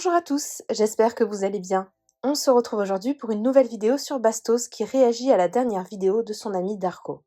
Bonjour à tous, j'espère que vous allez bien. On se retrouve aujourd'hui pour une nouvelle vidéo sur Bastos qui réagit à la dernière vidéo de son ami Darko.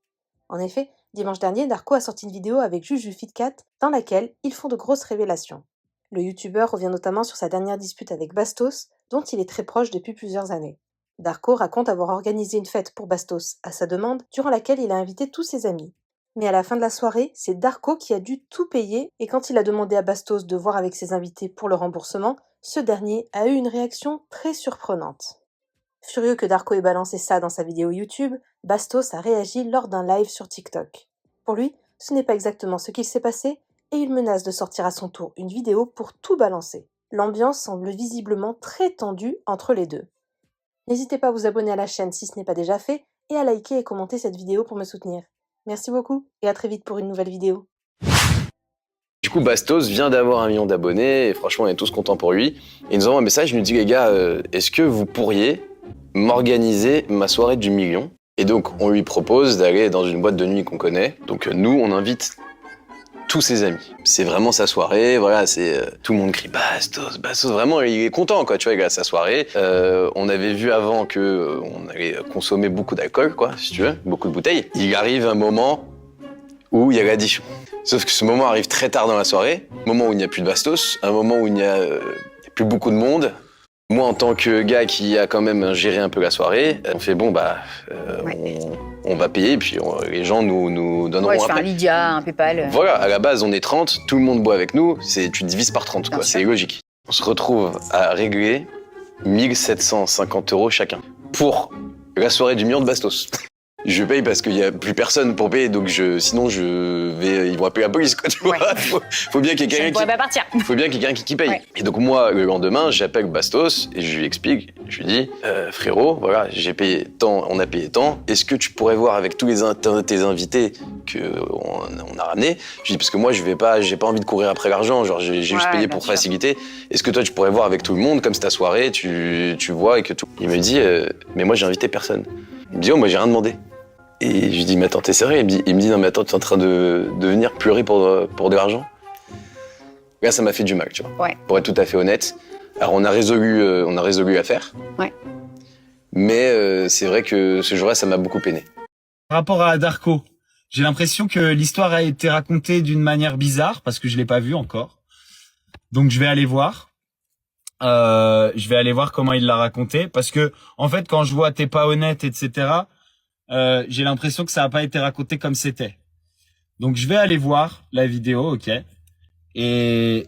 En effet, dimanche dernier, Darko a sorti une vidéo avec JujuFitCat dans laquelle ils font de grosses révélations. Le youtubeur revient notamment sur sa dernière dispute avec Bastos, dont il est très proche depuis plusieurs années. Darko raconte avoir organisé une fête pour Bastos à sa demande, durant laquelle il a invité tous ses amis. Mais à la fin de la soirée, c'est Darko qui a dû tout payer et quand il a demandé à Bastos de voir avec ses invités pour le remboursement, ce dernier a eu une réaction très surprenante. Furieux que Darko ait balancé ça dans sa vidéo YouTube, Bastos a réagi lors d'un live sur TikTok. Pour lui, ce n'est pas exactement ce qu'il s'est passé et il menace de sortir à son tour une vidéo pour tout balancer. L'ambiance semble visiblement très tendue entre les deux. N'hésitez pas à vous abonner à la chaîne si ce n'est pas déjà fait et à liker et commenter cette vidéo pour me soutenir. Merci beaucoup et à très vite pour une nouvelle vidéo. Du coup, Bastos vient d'avoir 1 million d'abonnés et franchement, on est tous contents pour lui. Il nous envoie un message, il nous dit les gars, est-ce que vous pourriez m'organiser ma soirée du million? Et donc, on lui propose d'aller dans une boîte de nuit qu'on connaît. Donc nous, on invite tous ses amis. C'est vraiment sa soirée, voilà, tout le monde crie Bastos, Bastos, vraiment, il est content, quoi, tu vois, il a sa soirée. On avait vu avant que on allait consommer beaucoup d'alcool, quoi, si tu veux, beaucoup de bouteilles. Il arrive un moment où il y a l'addition. Sauf que ce moment arrive très tard dans la soirée, moment où il n'y a plus de Bastos, un moment où il n'y a plus beaucoup de monde. Moi, en tant que gars qui a quand même géré un peu la soirée, on fait bon, on va payer, puis les gens nous donneront ouais, je après. fais un Lydia, un Paypal. Voilà, à la base, on est 30, tout le monde boit avec nous, tu divises par 30, quoi, c'est logique. On se retrouve à régler 1 750 € chacun pour la soirée du million de Bastos. Je paye parce qu'il n'y a plus personne pour payer, donc sinon ils vont appeler la police, quoi, tu vois. Faut bien qu'il y ait quelqu'un qui paye. Ouais. Et donc moi, le lendemain, j'appelle Bastos et je lui explique, je lui dis, frérot, voilà, j'ai payé tant, on a payé tant, est-ce que tu pourrais voir avec tous tes invités qu'on a ramenés? Je lui dis, parce que moi, j'ai pas envie de courir après l'argent, genre j'ai juste payé pour faciliter. Est-ce que toi, tu pourrais voir avec tout le monde, comme c'est ta soirée, tu vois et que tout. Il me dit, mais moi, j'ai invité personne. Il me dit, oh, moi, j'ai rien demandé. Et je lui dis, mais attends, t'es sérieux? Il me dit, non, mais attends, tu es en train de venir pleurer pour de l'argent? Là, ça m'a fait du mal, tu vois. Ouais. Pour être tout à fait honnête. Alors, on a résolu l'affaire. Ouais. Mais c'est vrai que ce jour-là, ça m'a beaucoup peiné. Par rapport à Darko, j'ai l'impression que l'histoire a été racontée d'une manière bizarre, parce que je l'ai pas vue encore. Donc, je vais aller voir. Je vais aller voir comment il l'a raconté. Parce que, en fait, quand je vois T'es pas honnête, etc., j'ai l'impression que ça n'a pas été raconté comme c'était. Donc je vais aller voir la vidéo, ok. Et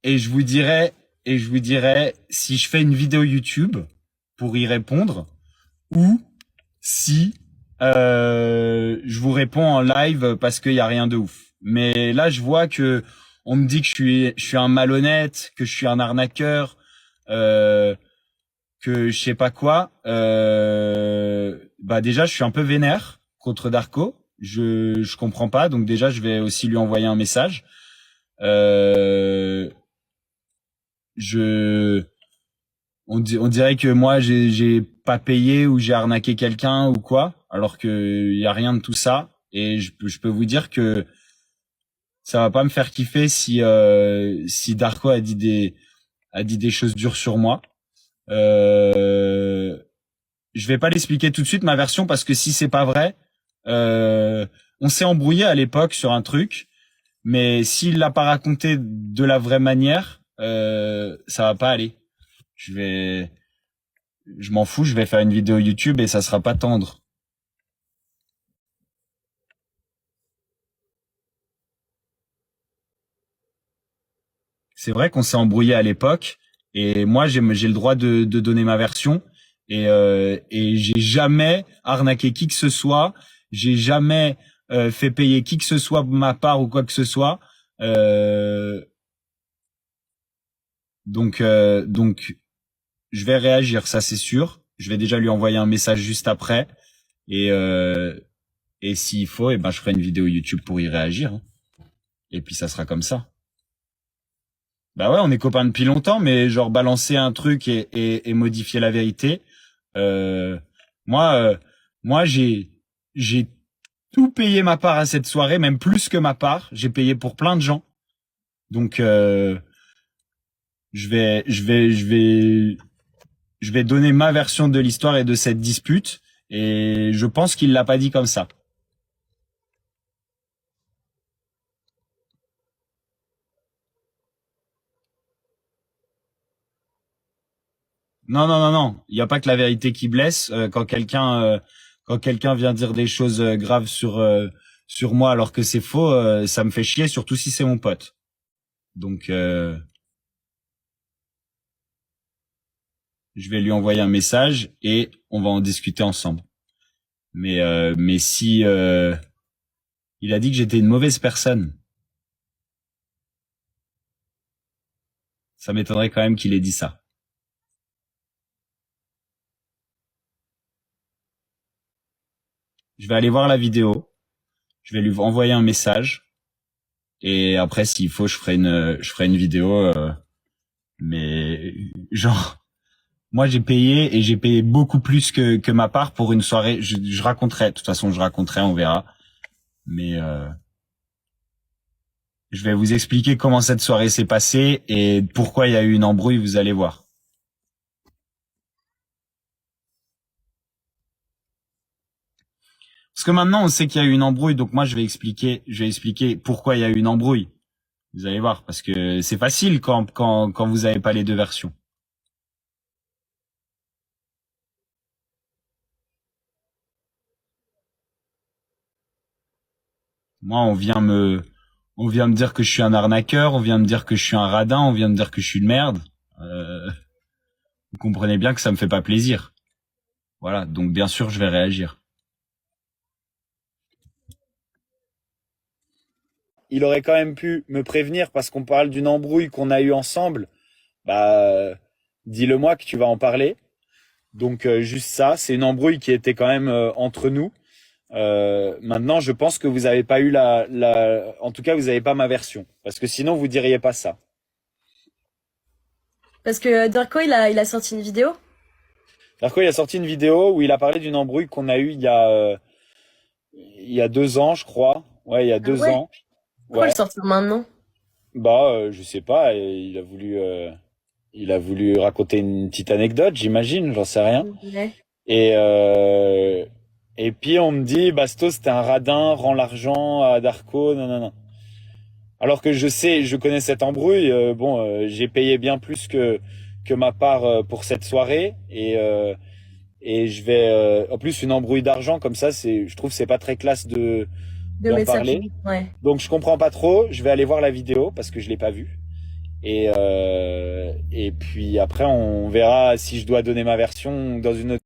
je vous dirai si je fais une vidéo YouTube pour y répondre ou si je vous réponds en live parce qu'il y a rien de ouf. Mais là je vois que on me dit que je suis un malhonnête, que je suis un arnaqueur, que je sais pas quoi. Déjà je suis un peu vénère contre Darko. Je comprends pas, donc déjà je vais aussi lui envoyer un message. On dirait que moi j'ai pas payé ou j'ai arnaqué quelqu'un ou quoi, alors que y a rien de tout ça. Et je peux vous dire que ça va pas me faire kiffer si Darko a dit des choses dures sur moi. Je vais pas l'expliquer tout de suite ma version parce que si c'est pas vrai, on s'est embrouillé à l'époque sur un truc, mais s'il l'a pas raconté de la vraie manière, ça va pas aller. Je m'en fous, je vais faire une vidéo YouTube et ça sera pas tendre. C'est vrai qu'on s'est embrouillé à l'époque et moi j'ai le droit de donner ma version et j'ai jamais arnaqué qui que ce soit, j'ai jamais fait payer qui que ce soit de ma part ou quoi que ce soit. Donc je vais réagir, ça c'est sûr. Je vais déjà lui envoyer un message juste après et s'il faut, je ferai une vidéo YouTube pour y réagir. Hein. Et puis ça sera comme ça. Bah ouais, on est copains depuis longtemps, mais genre balancer un truc et modifier la vérité. Moi j'ai tout payé ma part à cette soirée, même plus que ma part. J'ai payé pour plein de gens. Donc Je vais donner ma version de l'histoire et de cette dispute. Et je pense qu'il l'a pas dit comme ça. Non, non, non, non. Il n'y a pas que la vérité qui blesse. Quand quelqu'un vient dire des choses graves sur moi alors que c'est faux, ça me fait chier, surtout si c'est mon pote. Donc, je vais lui envoyer un message et on va en discuter ensemble. Mais si il a dit que j'étais une mauvaise personne, ça m'étonnerait quand même qu'il ait dit ça. Je vais aller voir la vidéo, je vais lui envoyer un message et après s'il faut je ferai une vidéo mais genre moi j'ai payé et j'ai payé beaucoup plus que ma part pour une soirée, je raconterai, de toute façon je raconterai, on verra. Mais je vais vous expliquer comment cette soirée s'est passée et pourquoi il y a eu une embrouille, vous allez voir. Parce que maintenant, on sait qu'il y a eu une embrouille, donc moi, je vais expliquer pourquoi il y a eu une embrouille. Vous allez voir, parce que c'est facile quand vous avez pas les deux versions. Moi, on vient me dire que je suis un arnaqueur, on vient me dire que je suis un radin, on vient me dire que je suis une merde. Vous comprenez bien que ça me fait pas plaisir. Voilà, donc bien sûr, je vais réagir. Il aurait quand même pu me prévenir parce qu'on parle d'une embrouille qu'on a eue ensemble. Bah, dis-le moi que tu vas en parler. Donc juste ça, c'est une embrouille qui était quand même entre nous. Maintenant, je pense que vous avez pas eu en tout cas, vous avez pas ma version, parce que sinon vous diriez pas ça. Parce que Darko, il a sorti une vidéo. Darko, il a sorti une vidéo où il a parlé d'une embrouille qu'on a eue il y a 2 ans, je crois. Ouais, il y a deux Ouais. ans. Pourquoi Ouais. le sortir maintenant? Bah, je sais pas. Il a voulu raconter une petite anecdote, j'imagine, j'en sais rien. Ouais. Et et puis on me dit, Bastos, c'était un radin, rend l'argent à Darko, non, non, non. Alors que je connais cette embrouille. J'ai payé bien plus que ma part pour cette soirée et je vais en plus une embrouille d'argent comme ça, je trouve que c'est pas très classe De d'en mettre ça parler. public. Ouais. Donc je comprends pas trop. Je vais aller voir la vidéo parce que je l'ai pas vue. Et puis après on verra si je dois donner ma version dans une autre